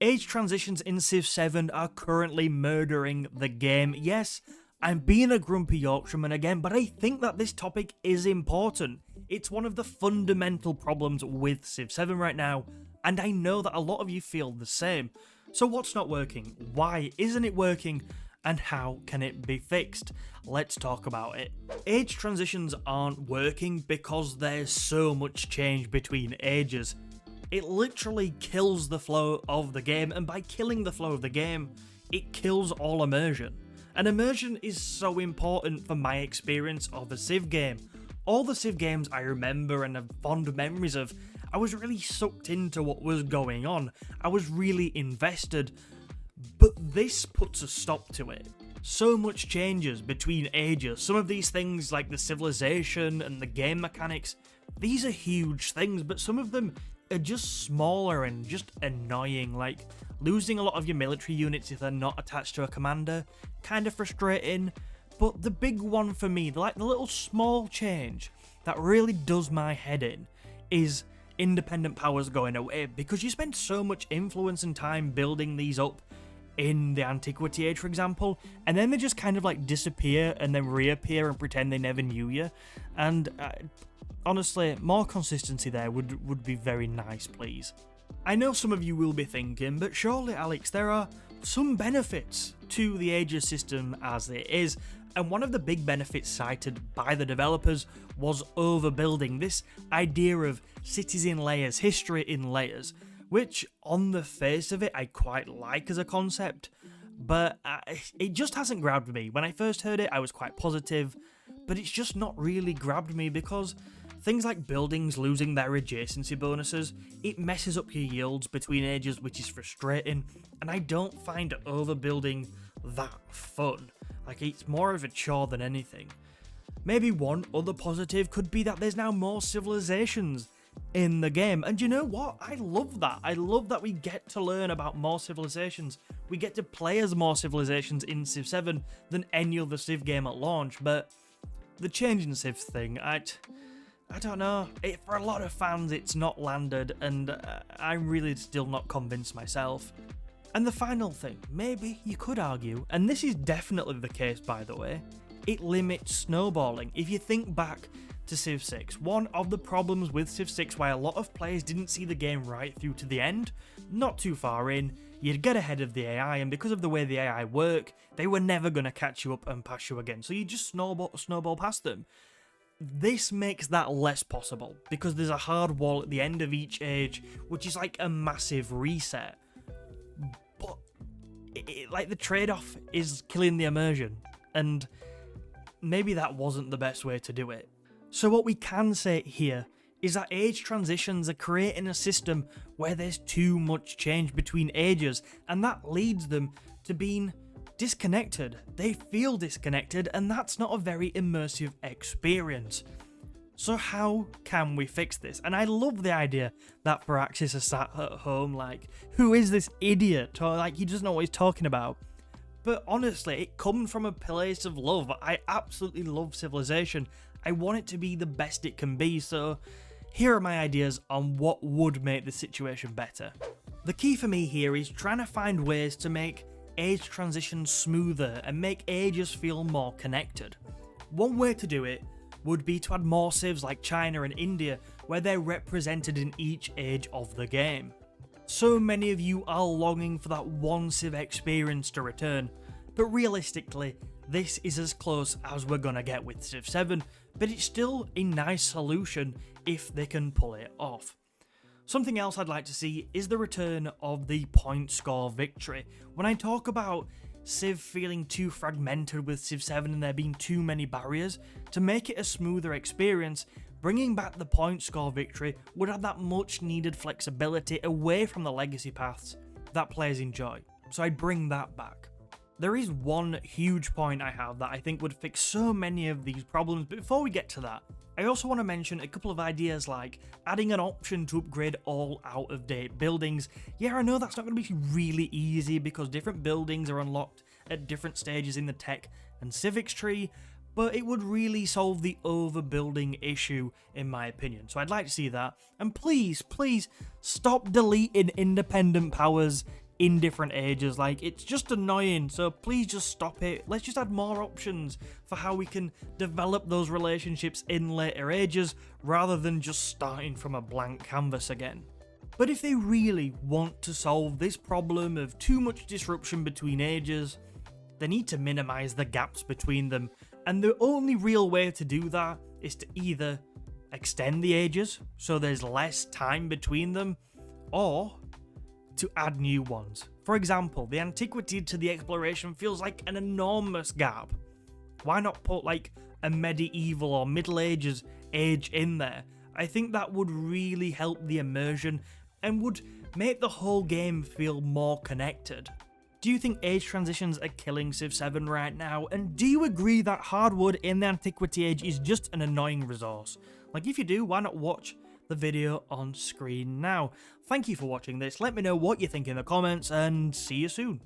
Age transitions in Civ 7 are currently murdering the game. Yes, I'm being a grumpy Yorkshireman again, but I think that this topic is important. It's one of the fundamental problems with Civ 7 right now, and I know that a lot of you feel the same. So what's not working? Why isn't it working? And how can it be fixed? Let's talk about it. Age transitions aren't working because there's so much change between ages. It literally kills the flow of the game, and by killing the flow of the game, it kills all immersion. And immersion is so important for my experience of a Civ game. All the Civ games I remember and have fond memories of, I was really sucked into what was going on. I was really invested. But this puts a stop to it. So much changes between ages. Some of these things, like the civilization and the game mechanics, these are huge things, but some of them are just smaller and just annoying, like losing a lot of your military units if they're not attached to a commander, kind of frustrating. But the big one for me, like the little small change that really does my head in, is independent powers going away, because you spend so much influence and time building these up in the Antiquity Age, for example, and then they just kind of like disappear and then reappear and pretend they never knew you. And honestly, more consistency there would be very nice, please. I know some of you will be thinking, but surely, Alex, there are some benefits to the Ages system as it is, and one of the big benefits cited by the developers was overbuilding, this idea of cities in layers, history in layers, which on the face of it I quite like as a concept, but it just hasn't grabbed me. When I first heard it I was quite positive, but it's just not really grabbed me because things like buildings losing their adjacency bonuses, it messes up your yields between ages, which is frustrating, and I don't find overbuilding that fun. Like, it's more of a chore than anything. Maybe one other positive could be that there's now more civilizations in the game, and you know what? I love that. I love that we get to learn about more civilizations. We get to play as more civilizations in Civ 7 than any other Civ game at launch, but the change in Civ thing, I don't know. For a lot of fans, it's not landed, and I'm really still not convinced myself. And the final thing, maybe you could argue, and this is definitely the case by the way, it limits snowballing. If you think back to Civ 6, one of the problems with Civ 6 why a lot of players didn't see the game right through to the end, not too far in, you'd get ahead of the AI, and because of the way the AI work, they were never going to catch you up and pass you again, so you just snowball past them. This makes that less possible, because there's a hard wall at the end of each age, which is like a massive reset. But like the trade-off is killing the immersion, and maybe that wasn't the best way to do it. So what we can say here is that age transitions are creating a system where there's too much change between ages, and that leads them to being disconnected. They feel disconnected, and that's not a very immersive experience. So how can we fix this? And I love the idea that Firaxis is sat at home like, who is this idiot? Or like, he doesn't know what he's talking about. But honestly, it comes from a place of love. I absolutely love Civilization. I want it to be the best it can be, so here are my ideas on what would make the situation better. The key for me here is trying to find ways to make age transitions smoother and make ages feel more connected. One way to do it would be to add more civs like China and India, where they're represented in each age of the game. So many of you are longing for that one civ experience to return, but realistically, this is as close as we're gonna get with Civ 7, but it's still a nice solution if they can pull it off. Something else I'd like to see is the return of the point score victory. When I talk about Civ feeling too fragmented with Civ 7 and there being too many barriers, to make it a smoother experience, bringing back the point score victory would add that much needed flexibility away from the legacy paths that players enjoy. So I'd bring that back. There is one huge point I have that I think would fix so many of these problems, but before we get to that, I also want to mention a couple of ideas like adding an option to upgrade all out-of-date buildings. Yeah, I know that's not going to be really easy because different buildings are unlocked at different stages in the tech and civics tree, but it would really solve the overbuilding issue in my opinion. So I'd like to see that. And please, please stop deleting independent powers in different ages. Like, it's just annoying, so please just stop it. Let's just add more options for how we can develop those relationships in later ages, rather than just starting from a blank canvas again. But if they really want to solve this problem of too much disruption between ages, they need to minimize the gaps between them, and the only real way to do that is to either extend the ages so there's less time between them, or to add new ones. For example, the antiquity to the exploration feels like an enormous gap. Why not put like a medieval or Middle Ages age in there? I think that would really help the immersion and would make the whole game feel more connected. Do you think age transitions are killing Civ 7 right now? And do you agree that hardwood in the Antiquity Age is just an annoying resource? Like, if you do, why not watch the video on screen now? Thank you for watching this. Let me know what you think in the comments, and see you soon.